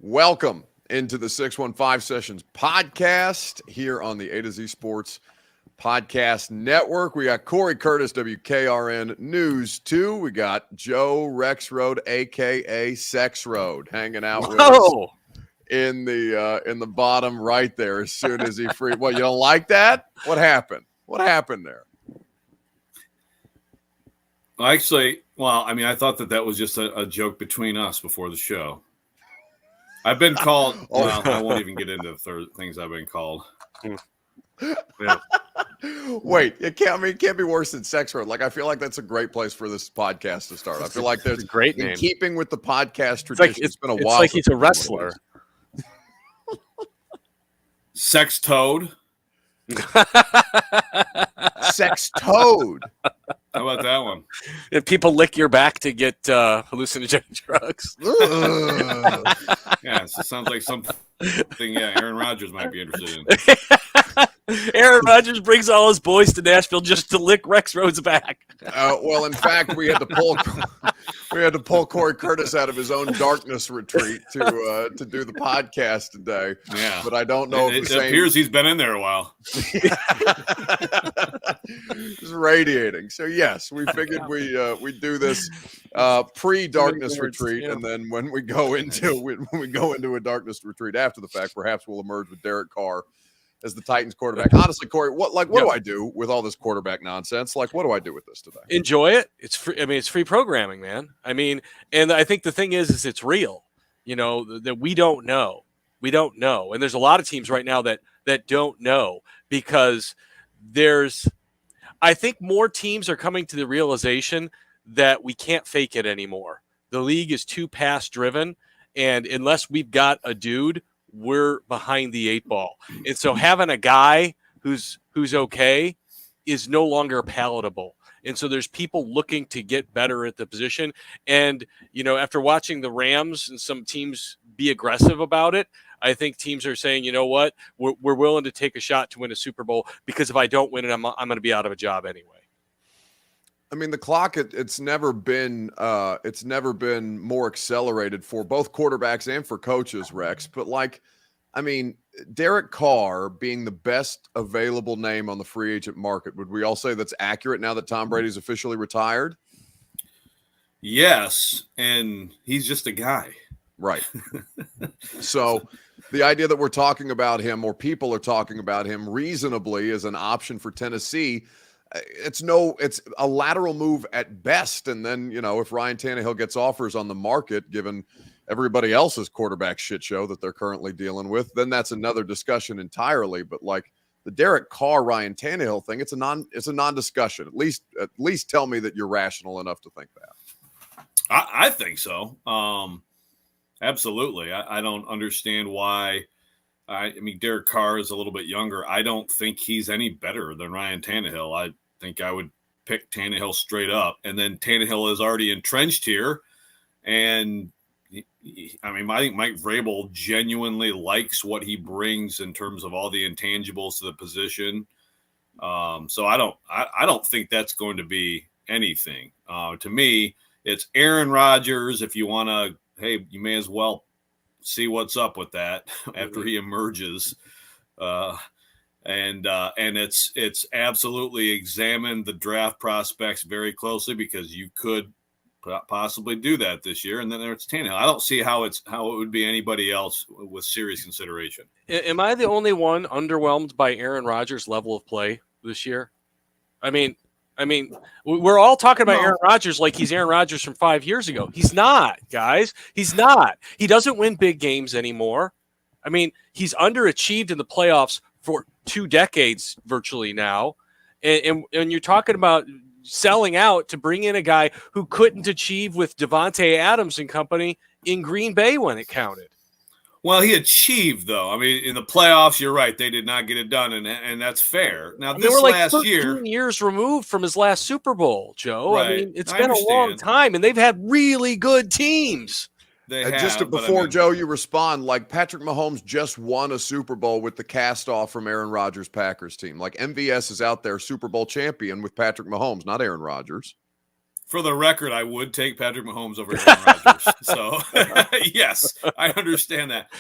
Welcome into the 615 Sessions podcast here on the A to Z Sports Podcast Network. We got Cory Curtis, WKRN News 2. We got Joe Rexrode, a.k.a. Sex Road, hanging out with us in the bottom right there as soon as he free. What, you don't like that? What happened? What happened there? Actually, I thought that was just a joke between us before the show. I've been called. Well, I won't even get into the things I've been called. Yeah. Wait, it can't be worse than Sex Road. Like, I feel like that's a great place for this podcast to start. I feel like there's a great in name. Keeping with the podcast tradition. It's been a while. It's like he's a wrestler. Sex Toad. Sex Toad. How about that one? If people lick your back to get hallucinogenic drugs. Yeah, it sounds like something. Aaron Rodgers might be interested in. Aaron Rodgers brings all his boys to Nashville just to lick Rexrode's back. Well, in fact, we had to pull Cory Curtis out of his own darkness retreat to do the podcast today. Yeah, but I don't know if it appears he's been in there a while. It's radiating. So yes, we figured we do this pre-darkness retreat, and then when we go into a darkness retreat after the fact, perhaps we'll emerge with Derek Carr as the Titans quarterback. Honestly, Cory, what do I do with all this quarterback nonsense? Like, what do I do with this today? Enjoy it. It's free. I mean, it's free programming, man. I mean, and I think the thing is it's real. You know, that we don't know. We don't know. And there's a lot of teams right now that don't know because I think more teams are coming to the realization that we can't fake it anymore. The league is too pass driven. And unless we've got a dude, we're behind the eight ball. And so having a guy who's okay is no longer palatable. And so there's people looking to get better at the position. And, you know, after watching the Rams and some teams be aggressive about it, I think teams are saying, you know what, we're willing to take a shot to win a Super Bowl because if I don't win it, I'm going to be out of a job anyway. I mean, the clock, it's never been more accelerated for both quarterbacks and for coaches, Rex. But Derek Carr being the best available name on the free agent market, would we all say that's accurate now that Tom Brady's officially retired? Yes, and he's just a guy. Right. So the idea that we're talking about him, or people are talking about him reasonably as an option for Tennessee, it's a lateral move at best. And then, you know, if Ryan Tannehill gets offers on the market, given everybody else's quarterback shit show that they're currently dealing with, then that's another discussion entirely. But like the Derek Carr, Ryan Tannehill thing, it's a non-discussion. At least tell me that you're rational enough to think that. I think so. Absolutely. I don't understand why. I mean, Derek Carr is a little bit younger. I don't think he's any better than Ryan Tannehill. I think I would pick Tannehill straight up. And then Tannehill is already entrenched here. And, I think Mike Vrabel genuinely likes what he brings in terms of all the intangibles to the position. So I don't think that's going to be anything. To me, it's Aaron Rodgers. If you want to, hey, you may as well see what's up with that after he emerges. And it's absolutely examine the draft prospects very closely because you could possibly do that this year. And then there's Tannehill. I don't see how it would be anybody else with serious consideration. Am I the only one underwhelmed by Aaron Rodgers' level of play this year? I mean, we're all talking about Aaron Rodgers like he's Aaron Rodgers from 5 years ago. He's not, guys. He's not. He doesn't win big games anymore. I mean, he's underachieved in the playoffs for 2 decades virtually now. And you're talking about selling out to bring in a guy who couldn't achieve with Devontae Adams and company in Green Bay when it counted. Well, he achieved, though. I mean, in the playoffs, you're right. They did not get it done, and that's fair. Now, this we're like last 13 years removed from his last Super Bowl, Joe. Right. I mean, it's been a long time, and they've had really good teams. Before Joe, you respond, like Patrick Mahomes just won a Super Bowl with the cast off from Aaron Rodgers' Packers team. Like MVS is out there, Super Bowl champion with Patrick Mahomes, not Aaron Rodgers. For the record, I would take Patrick Mahomes over Aaron Rodgers. So, yes, I understand that.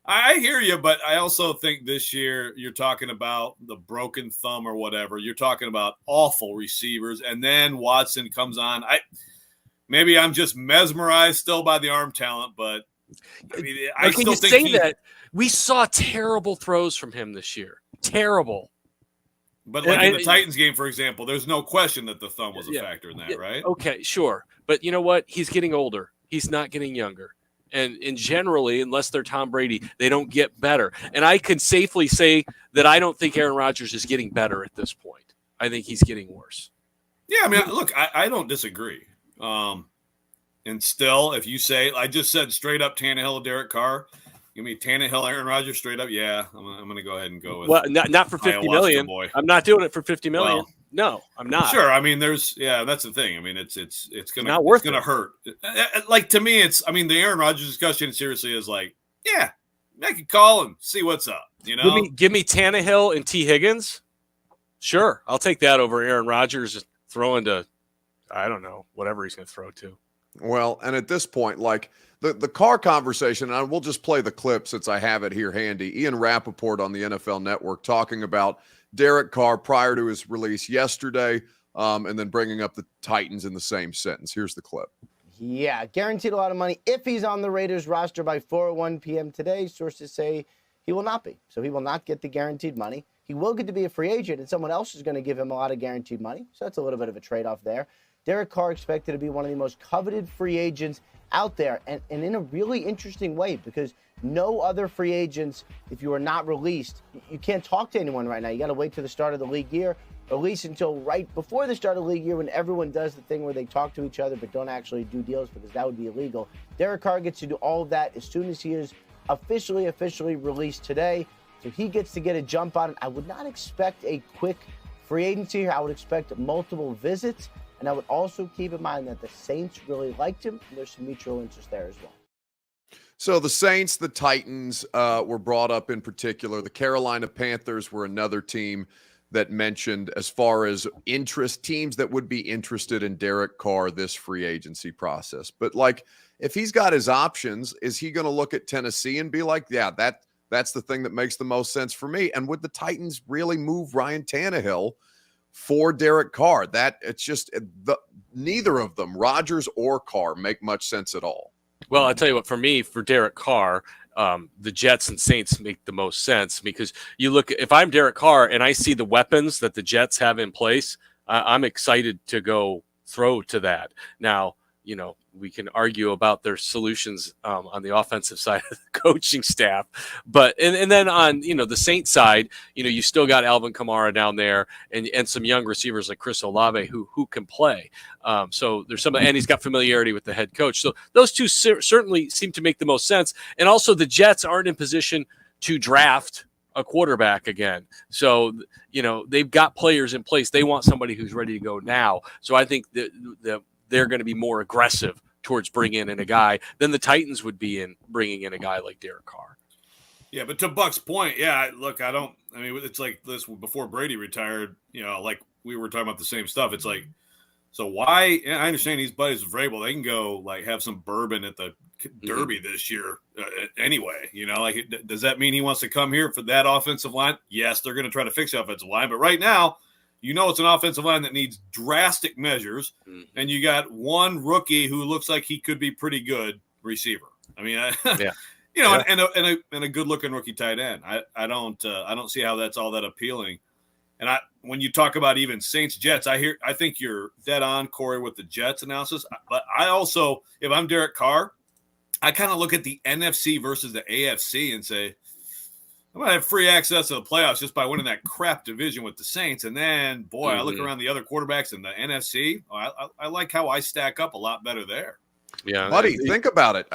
I hear you, but I also think this year you're talking about the broken thumb or whatever. You're talking about awful receivers, and then Watson comes on. Maybe I'm just mesmerized still by the arm talent, but I mean, I still think that we saw terrible throws from him this year. Terrible. But like in the Titans game, for example, there's no question that the thumb was a factor in that, right? Okay, sure. But you know what? He's getting older. He's not getting younger. And generally, unless they're Tom Brady, they don't get better. And I can safely say that I don't think Aaron Rodgers is getting better at this point. I think he's getting worse. Yeah, I mean, look, I don't disagree. And still, if you say, I just said straight up Tannehill, Derek Carr, give me Tannehill, Aaron Rodgers straight up. Yeah, I'm going to go ahead and go with. Well, not for $50 million. Boy. I'm not doing it for $50 million. Well, no, I'm not. Sure. I mean, that's the thing. I mean, it's gonna hurt. Like, to me, the Aaron Rodgers discussion seriously is like, yeah, make a call and see what's up. You know, give me Tannehill and T. Higgins. Sure, I'll take that over Aaron Rodgers throwing to, I don't know, whatever he's going to throw to. Well, and at this point, like the Carr conversation, and we'll just play the clip since I have it here handy. Ian Rappaport on the NFL Network talking about Derek Carr prior to his release yesterday, and then bringing up the Titans in the same sentence. Here's the clip. Yeah, guaranteed a lot of money if he's on the Raiders roster by 4:01 p.m. today. Sources say he will not be. So he will not get the guaranteed money. He will get to be a free agent, and someone else is going to give him a lot of guaranteed money. So that's a little bit of a trade-off there. Derek Carr expected to be one of the most coveted free agents out there, and in a really interesting way, because no other free agents, if you are not released, you can't talk to anyone right now. You got to wait till the start of the league year, or at least until right before the start of the league year, when everyone does the thing where they talk to each other but don't actually do deals, because that would be illegal. Derek Carr gets to do all of that as soon as he is officially released today. So he gets to get a jump on it. I would not expect a quick free agency here. I would expect multiple visits. And I would also keep in mind that the Saints really liked him. And there's some mutual interest there as well. So the Saints, the Titans were brought up in particular. The Carolina Panthers were another team that mentioned as far as teams that would be interested in Derek Carr this free agency process. But like, if he's got his options, is he going to look at Tennessee and be like, yeah, that's the thing that makes the most sense for me? And would the Titans really move Ryan Tannehill for Derek Carr? That it's just neither of them, Rodgers or Carr, make much sense at all. Well, I'll tell you what, for me, for Derek Carr, the Jets and Saints make the most sense, because you look, if I'm Derek Carr and I see the weapons that the Jets have in place, I'm excited to go throw to that. Now, you know, we can argue about their solutions on the offensive side of the coaching staff, but and then on, you know, the Saints side, you know, you still got Alvin Kamara down there and some young receivers like Chris Olave who can play. So there's and he's got familiarity with the head coach. So those two certainly seem to make the most sense. And also the Jets aren't in position to draft a quarterback again. So, you know, they've got players in place. They want somebody who's ready to go now. So I think they're going to be more aggressive towards bringing in a guy than the Titans would be in bringing in a guy like Derek Carr. Yeah, but to Buck's point, yeah, look, it's like this before Brady retired, you know, like we were talking about the same stuff. It's like, so why? I understand these buddies of Vrabel, they can go like have some bourbon at the Derby this year anyway. You know, like, does that mean he wants to come here for that offensive line? Yes, they're going to try to fix the offensive line, but right now, you know, it's an offensive line that needs drastic measures, and you got one rookie who looks like he could be pretty good receiver. I mean, yeah. You know, yeah. and a good looking rookie tight end. I don't see how that's all that appealing. And when you talk about even Saints Jets, I think you're dead on, Corey, with the Jets analysis. But I also, if I'm Derek Carr, I kind of look at the NFC versus the AFC and say, I might have free access to the playoffs just by winning that crap division with the Saints. And then, boy, I look around the other quarterbacks in the NFC. I like how I stack up a lot better there. Yeah, buddy, think about it.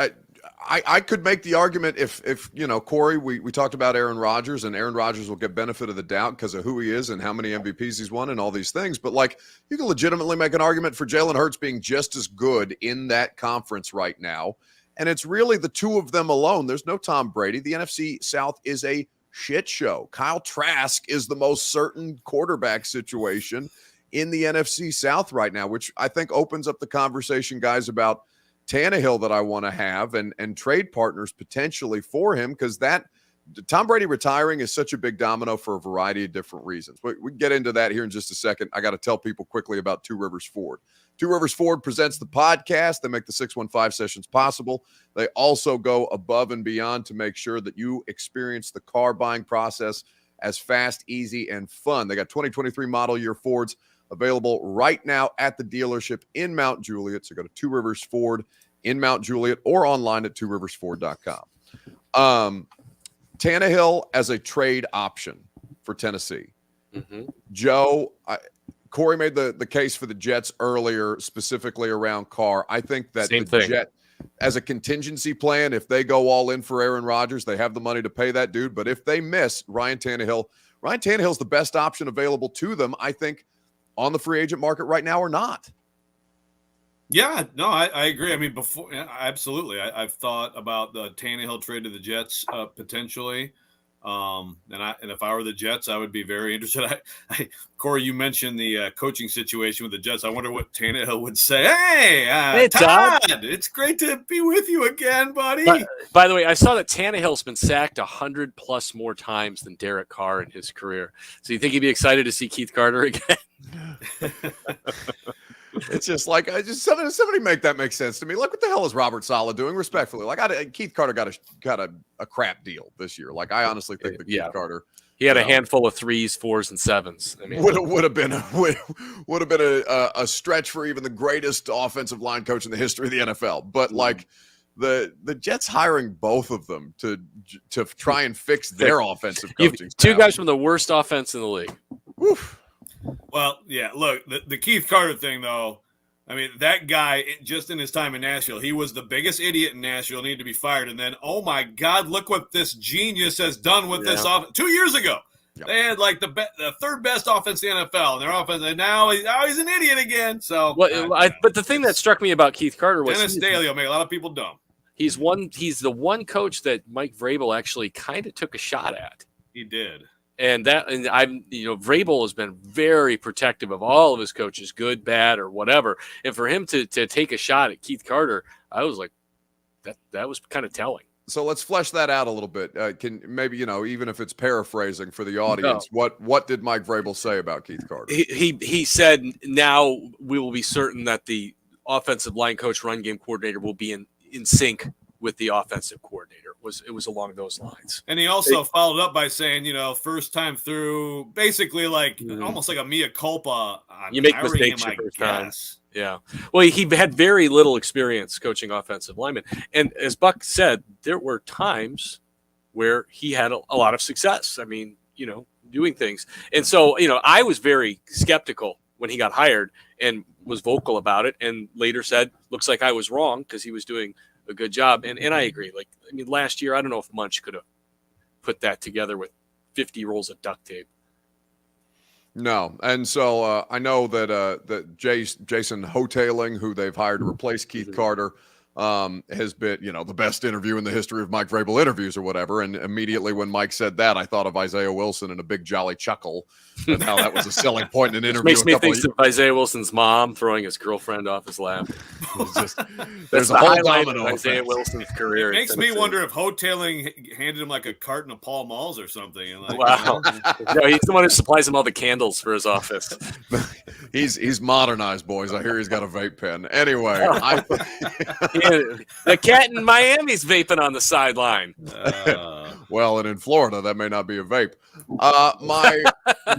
I could make the argument if you know, Corey, we talked about Aaron Rodgers, and Aaron Rodgers will get benefit of the doubt because of who he is and how many MVPs he's won and all these things. But like, you can legitimately make an argument for Jalen Hurts being just as good in that conference right now. And it's really the two of them alone. There's no Tom Brady. The NFC South is a shit show. Kyle Trask is the most certain quarterback situation in the NFC South right now, which I think opens up the conversation, guys, about Tannehill that I want to have and trade partners potentially for him, because that Tom Brady retiring is such a big domino for a variety of different reasons. We can get into that here in just a second. I got to tell people quickly about Two Rivers Ford. Two Rivers Ford presents the podcast. They make the 615 sessions possible. They also go above and beyond to make sure that you experience the car buying process as fast, easy, and fun. They got 2023 model year Fords available right now at the dealership in Mount Juliet. So go to Two Rivers Ford in Mount Juliet or online at tworiversford.com. Tannehill as a trade option for Tennessee. Mm-hmm. Joe, Cory made the case for the Jets earlier, specifically around Carr. I think that Jet, as a contingency plan, if they go all in for Aaron Rodgers, they have the money to pay that dude. But if they miss Ryan Tannehill's the best option available to them, I think, on the free agent market right now or not. Yeah, no, I agree. I mean, absolutely. I've thought about the Tannehill trade to the Jets potentially. And if I were the Jets, I would be very interested. Cory, you mentioned the coaching situation with the Jets. I wonder what Tannehill would say. Hey, Todd, it's great to be with you again, buddy. By the way, I saw that Tannehill's been sacked 100+ more times than Derek Carr in his career. So you think he'd be excited to see Keith Carter again? It's just like somebody make that make sense to me. Like, what the hell is Robert Saleh doing? Respectfully, like Keith Carter got a crap deal this year. Like, I honestly think that Keith Carter, he had a handful of 3s, 4s, and 7s. I mean, would have been a stretch for even the greatest offensive line coach in the history of the NFL. But like the Jets hiring both of them to try and fix their offensive coaching. Two guys from the worst offense in the league. Oof. Well, yeah, look, the Keith Carter thing, though, I mean, that guy, just in his time in Nashville, he was the biggest idiot in Nashville, needed to be fired. And then, oh, my God, look what this genius has done with this offense. 2 years ago, they had like the third best offense in the NFL, and their offense, and now he's an idiot again. So, but the thing that struck me about Keith Carter was Dennis Staley will make a lot of people dumb. He's the one coach that Mike Vrabel actually kind of took a shot at. He did. And Vrabel has been very protective of all of his coaches, good, bad, or whatever. And for him to take a shot at Keith Carter, I was like, that was kind of telling. So let's flesh that out a little bit. Can maybe, even if it's paraphrasing for the audience, what did Mike Vrabel say about Keith Carter? He said, now we will be certain that the offensive line coach, run game coordinator will be in sync with the offensive coordinator. It was along those lines. And he also followed up by saying, first time through, basically like almost like a mea culpa. You make mistakes your first time. Yeah. Well, he had very little experience coaching offensive linemen. And as Buck said, there were times where he had a lot of success. I mean, doing things. And so, I was very skeptical when he got hired and was vocal about it, and later said, looks like I was wrong because he was doing a good job. And I agree. Last year, I don't know if Munch could have put that together with 50 rolls of duct tape. No. And so I know that Jason Hoteling, who they've hired to replace Keith Carter, has been, the best interview in the history of Mike Vrabel interviews or whatever. And immediately when Mike said that, I thought of Isaiah Wilson and a big jolly chuckle and how that was a selling point in an interview. Makes me think of Isaiah Wilson's mom throwing his girlfriend off his lap. There's a whole domino of Isaiah Wilson's career. It makes me wonder if Hoteling handed him like a carton of Pall Malls or something. And wow. No, he's the one who supplies him all the candles for his office. He's modernized, boys. I hear he's got a vape pen. Anyway, the cat in Miami's vaping on the sideline. Well, and in Florida, that may not be a vape.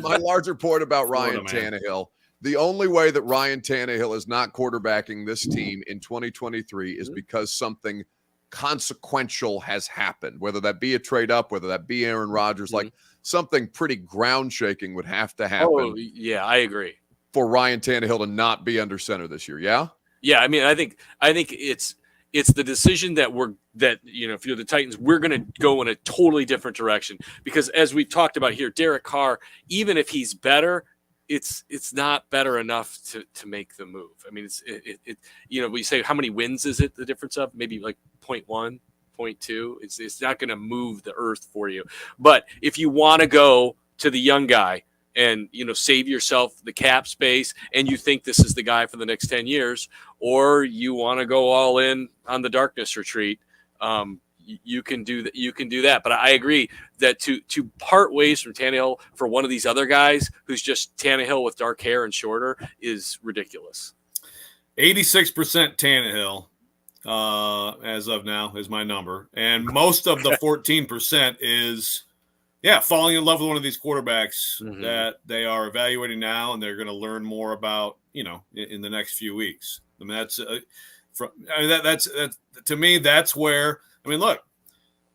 My larger point about Ryan Tannehill, the only way that Ryan Tannehill is not quarterbacking this team in 2023 is because something consequential has happened, whether that be a trade up, whether that be Aaron Rodgers, like something pretty ground shaking would have to happen. Oh, yeah, I agree. For Ryan Tannehill to not be under center this year. Yeah. Yeah. I mean, I think it's the decision that if you're the Titans, we're going to go in a totally different direction, because as we talked about here, Derek Carr, even if he's better, it's not better enough to make the move. I mean, we say, how many wins is it the difference of? Maybe like 0.1, 0.2. It's not going to move the earth for you. But if you want to go to the young guy, and save yourself the cap space, and you think this is the guy for the next 10 years, or you want to go all in on the darkness retreat, you can do that. You can do that. But I agree that to part ways from Tannehill for one of these other guys who's just Tannehill with dark hair and shorter is ridiculous. 86% Tannehill as of now is my number, and most of the 14% is falling in love with one of these quarterbacks that they are evaluating now, and they're going to learn more about in the next few weeks. I mean, that's to me, that's where. I mean, look,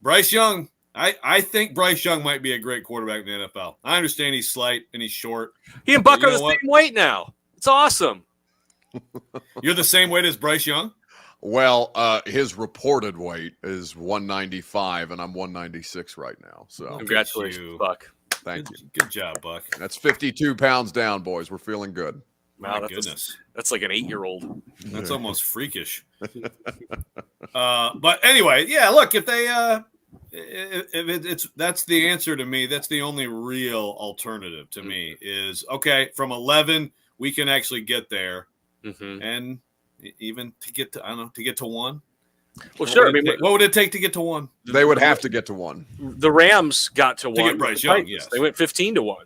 Bryce Young, I think Bryce Young might be a great quarterback in the NFL. I understand he's slight and he's short. He and Buck are the same weight now. It's awesome. You're the same weight as Bryce Young? Well, his reported weight is 195, and I'm 196 right now. So congratulations, Buck. Thank you. Good job, Buck. That's 52 pounds down, boys. We're feeling good. Wow, that's like an 8-year-old. That's almost freakish. But anyway, look, if that's the answer to me, that's the only real alternative to me is, okay, from 11, we can actually get there. And even to get to 1. Well, sure. What would it take to get to 1? They would have to get to 1. The Rams got to 1. Get Bryce Young, yes. They went 15-1.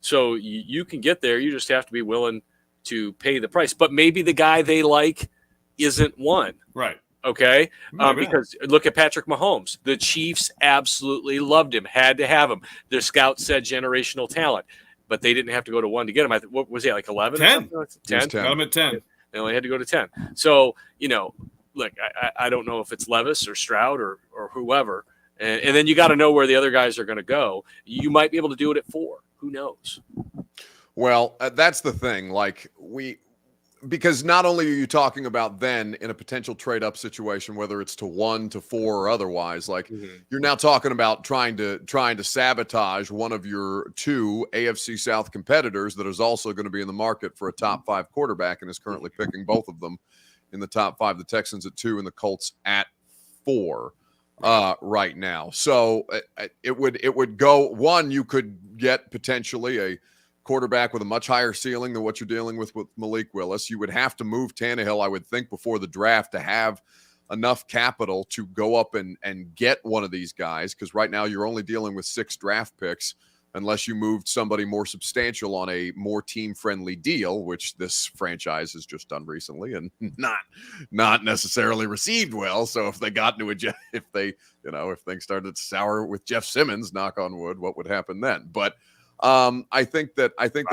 So you can get there. You just have to be willing to pay the price. But maybe the guy they like isn't 1. Right. Okay. Because look at Patrick Mahomes. The Chiefs absolutely loved him, had to have him. Their scouts said generational talent, but they didn't have to go to 1 to get him. What was he, like 11? 10. 10. Got him at 10. They only had to go to 10. So, look, I don't know if it's Levis or Stroud or whoever. And then you got to know where the other guys are going to go. You might be able to do it at 4. Who knows? Well, that's the thing. Like because not only are you talking about then in a potential trade up situation, whether it's to 1 to 4 or otherwise, like you're now talking about trying to sabotage one of your 2 AFC South competitors that is also going to be in the market for a top 5 quarterback and is currently picking both of them in the top 5, the Texans at 2 and the Colts at 4 right now. So it would go 1, you could get potentially a quarterback with a much higher ceiling than what you're dealing with Malik Willis. You would have to move Tannehill, I would think, before the draft to have enough capital to go up and get one of these guys, because right now you're only dealing with 6 draft picks unless you moved somebody more substantial on a more team-friendly deal, which this franchise has just done recently and not necessarily received well. So if they got into if things started to sour with Jeff Simmons, knock on wood, what would happen then? But I think that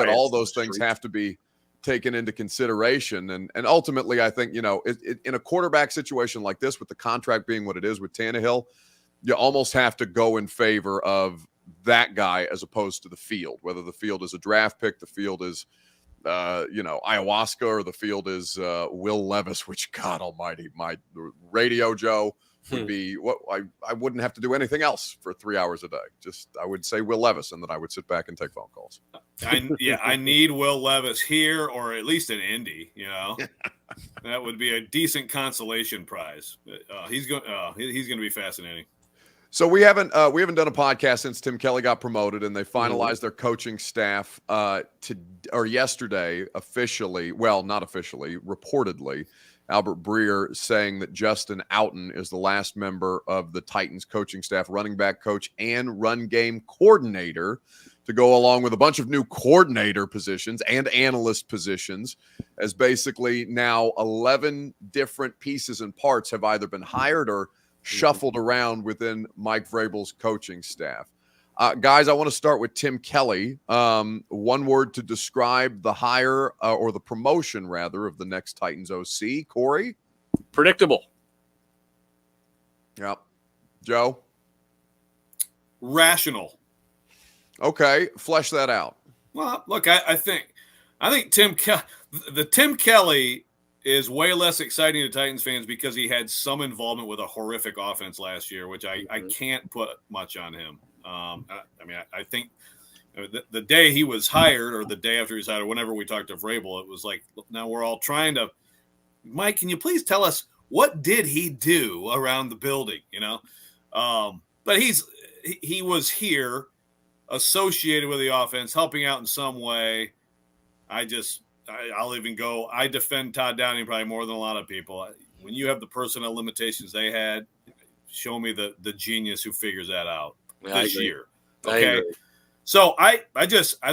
all those things have to be taken into consideration, and ultimately, I think in a quarterback situation like this, with the contract being what it is with Tannehill, you almost have to go in favor of that guy as opposed to the field. Whether the field is a draft pick, the field is ayahuasca, or the field is Will Levis, which God Almighty, my radio Joe would be what I wouldn't have to do anything else for 3 hours a day. Just I would say Will Levis, and then I would sit back and take phone calls. I need Will Levis here, or at least in Indy. That would be a decent consolation prize. He's going to be fascinating. So we haven't done a podcast since Tim Kelly got promoted, and they finalized their coaching staff yesterday officially. Well, not officially, reportedly. Albert Breer saying that Justin Outen is the last member of the Titans coaching staff, running back coach and run game coordinator, to go along with a bunch of new coordinator positions and analyst positions, as basically now 11 different pieces and parts have either been hired or shuffled around within Mike Vrabel's coaching staff. Guys, I want to start with Tim Kelly. One word to describe the hire or the promotion, rather, of the next Titans OC. Cory? Predictable. Yep. Joe? Rational. Okay. Flesh that out. Well, look, I think Tim Kelly is way less exciting to Titans fans because he had some involvement with a horrific offense last year, which I can't put much on him. I think the day he was hired, or the day after he was hired, whenever we talked to Vrabel, it was like, now we're all trying to, Mike, can you please tell us what did he do around the building? But he was here associated with the offense, helping out in some way. I'll even go. I defend Todd Downing probably more than a lot of people. When you have the personnel limitations they had, show me the genius who figures that out this year. Okay. So I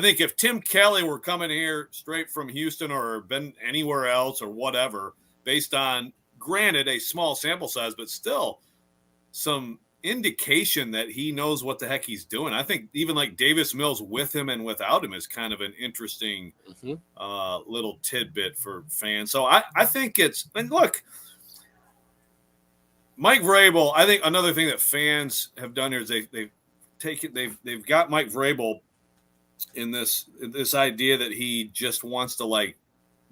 think if Tim Kelly were coming here straight from Houston or been anywhere else or whatever, based on, granted, a small sample size, but still some indication that he knows what the heck he's doing. I think even like Davis Mills with him and without him is kind of an interesting little tidbit for fans. So I think and look, Mike Vrabel, I think another thing that fans have done here is they've got Mike Vrabel in this idea that he just wants to like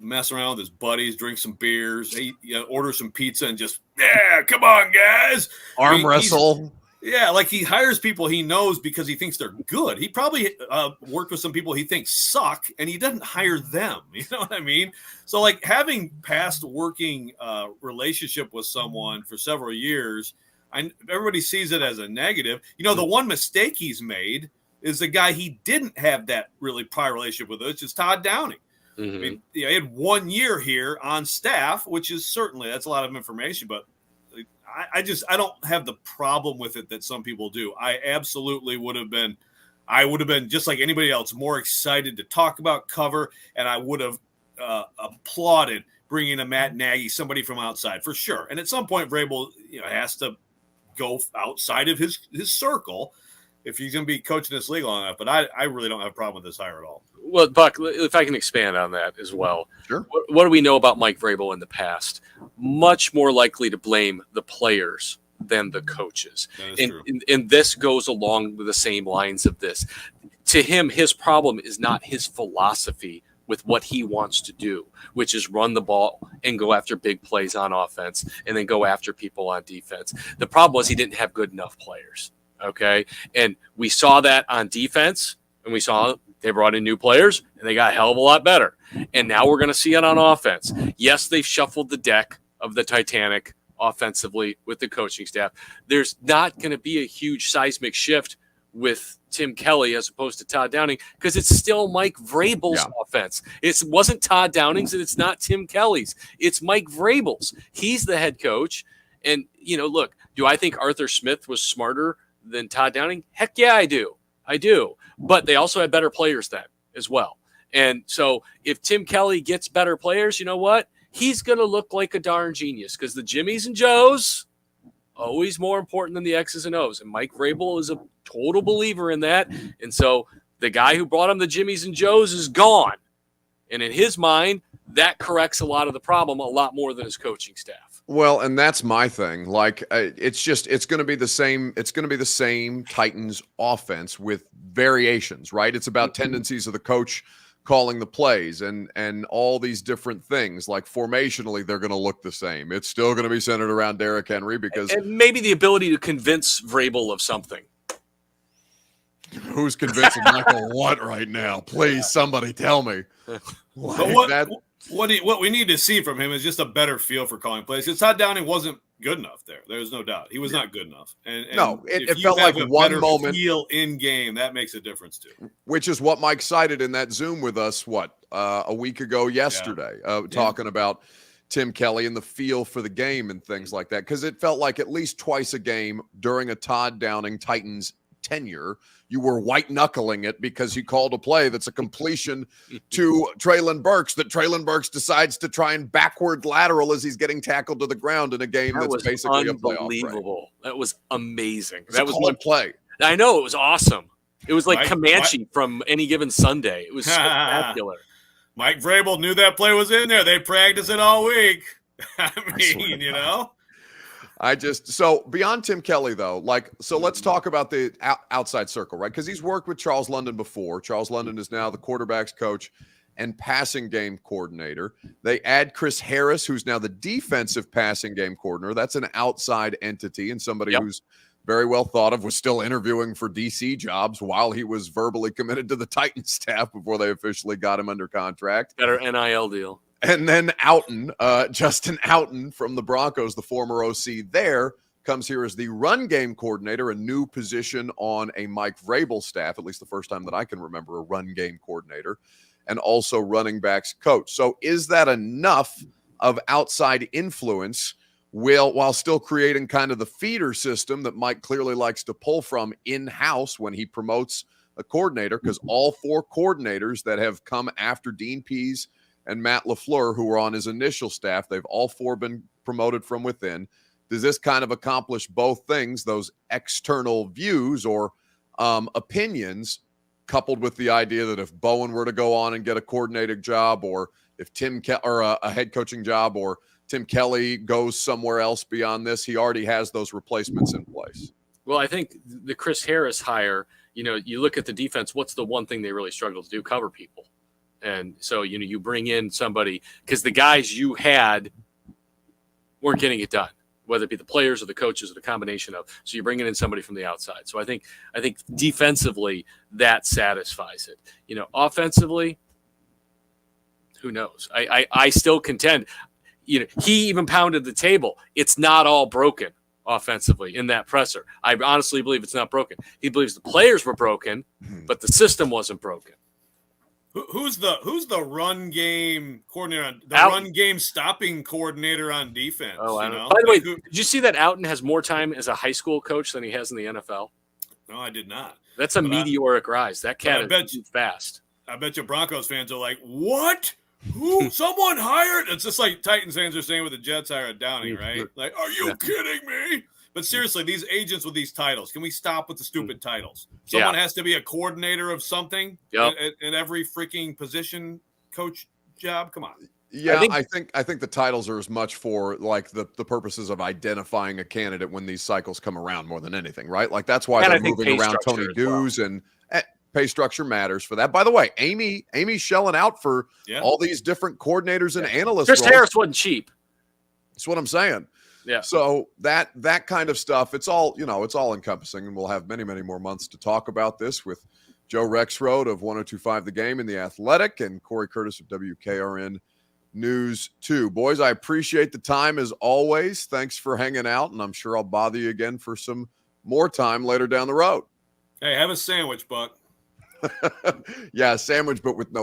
mess around with his buddies, drink some beers, order some pizza, and just, yeah, come on, guys. Arm wrestle. Yeah, like he hires people he knows because he thinks they're good. He probably worked with some people he thinks suck, and he doesn't hire them. You know what I mean? So, like, having past working relationship with someone for several years, everybody sees it as a negative. You know, the one mistake he's made is the guy he didn't have that really prior relationship with, which is Todd Downing. I mean, he had 1 year here on staff, which is that's a lot of information, but I don't have the problem with it that some people do. I absolutely would have been just like anybody else, more excited to talk about cover, and I would have applauded bringing a Matt Nagy, somebody from outside for sure. And at some point, Vrabel has to go outside of his circle if he's going to be coaching this league long enough. But I really don't have a problem with this hire at all. Well, Buck, if I can expand on that as well. Sure. What do we know about Mike Vrabel in the past? Much more likely to blame the players than the coaches. And this goes along with the same lines of this. To him, his problem is not his philosophy with what he wants to do, which is run the ball and go after big plays on offense and then go after people on defense. The problem was he didn't have good enough players. Okay. And we saw that on defense, and we saw they brought in new players and they got a hell of a lot better. And now we're going to see it on offense. Yes, they've shuffled the deck of the Titanic offensively with the coaching staff. There's not going to be a huge seismic shift with Tim Kelly as opposed to Todd Downing because it's still Mike Vrabel's offense. It wasn't Todd Downing's and it's not Tim Kelly's. It's Mike Vrabel's. He's the head coach. And, look, do I think Arthur Smith was smarter than Todd Downing? Heck yeah, I do. But they also had better players then as well. And so if Tim Kelly gets better players, you know what? He's going to look like a darn genius because the Jimmies and Joes, always more important than the X's and O's. And Mike Vrabel is a total believer in that. And so the guy who brought him the Jimmies and Joes is gone. And in his mind, that corrects a lot of the problem a lot more than his coaching staff. Well, and that's my thing. Like, it's going to be the same. It's going to be the same Titans offense with variations, right? It's about tendencies of the coach calling the plays and all these different things. Like formationally, they're going to look the same. It's still going to be centered around Derrick Henry because and maybe the ability to convince Vrabel of something. Who's convincing Michael what right now? Please, somebody tell me. What we need to see from him is just a better feel for calling plays. Because Todd Downing wasn't good enough there. There's no doubt. He was not good enough. And no, it felt like one moment. Feel in game, that makes a difference too. Which is what Mike cited in that Zoom with us, a week ago yesterday, talking about Tim Kelly and the feel for the game and things like that. Because it felt like at least twice a game during a Todd Downing Titans tenure, you were white-knuckling it because he called a play that's a completion to Treylon Burks that Treylon Burks decides to try and backward lateral as he's getting tackled to the ground in a game that's basically a playoff. Unbelievable. That was amazing. That was one play. I know. It was awesome. It was like Comanche from Any Given Sunday. It was spectacular. Mike Vrabel knew that play was in there. They practiced it all week. I mean, So beyond Tim Kelly, though, let's talk about the outside circle, right? Because he's worked with Charles London before. Charles London is now the quarterback's coach and passing game coordinator. They add Chris Harris, who's now the defensive passing game coordinator. That's an outside entity and somebody who's very well thought of, was still interviewing for DC jobs while he was verbally committed to the Titans staff before they officially got him under contract. Better NIL deal. And then Justin Outen from the Broncos, the former OC there, comes here as the run game coordinator, a new position on a Mike Vrabel staff, at least the first time that I can remember a run game coordinator, and also running backs coach. So is that enough of outside influence while still creating kind of the feeder system that Mike clearly likes to pull from in-house when he promotes a coordinator? Because all 4 coordinators that have come after Dean Pease and Matt LaFleur, who were on his initial staff, they've all 4 been promoted from within. Does this kind of accomplish both things, those external views or opinions, coupled with the idea that if Bowen were to go on and get a coordinating job, or if a head coaching job, or Tim Kelly goes somewhere else beyond this, he already has those replacements in place? Well, I think the Chris Harris hire, you look at the defense, what's the one thing they really struggle to do? Cover people. And so, you bring in somebody because the guys you had weren't getting it done, whether it be the players or the coaches or the combination of. So you're bringing in somebody from the outside. So I think defensively that satisfies it. Offensively, who knows? I still contend. He even pounded the table. It's not all broken offensively in that presser. I honestly believe it's not broken. He believes the players were broken, but the system wasn't broken. Who's the run game coordinator run game stopping coordinator on defense? Oh, I don't know. By the way, did you see that Outen has more time as a high school coach than he has in the NFL? No, I did not. That's a meteoric rise. That cat is fast. I bet you Broncos fans are like, what? Who? Someone hired? It's just like Titans fans are saying with the Jets hired Downing, right? Like, are you kidding me? But seriously, these agents with these titles, can we stop with the stupid titles? Someone has to be a coordinator of something in every freaking position coach job. Come on. Yeah, I think the titles are as much for like the purposes of identifying a candidate when these cycles come around more than anything, right? Like that's why they're moving around Tony Dews and pay structure matters for that. By the way, Amy's shelling out for all these different coordinators and analysts. Chris Harris wasn't cheap. That's what I'm saying. Yeah. So that kind of stuff, it's all encompassing, and we'll have many, many more months to talk about this with Joe Rexrode of 102.5 The Game and The Athletic, and Cory Curtis of WKRN News 2. Boys, I appreciate the time as always. Thanks for hanging out, and I'm sure I'll bother you again for some more time later down the road. Hey, have a sandwich, Buck. Yeah, sandwich, but with no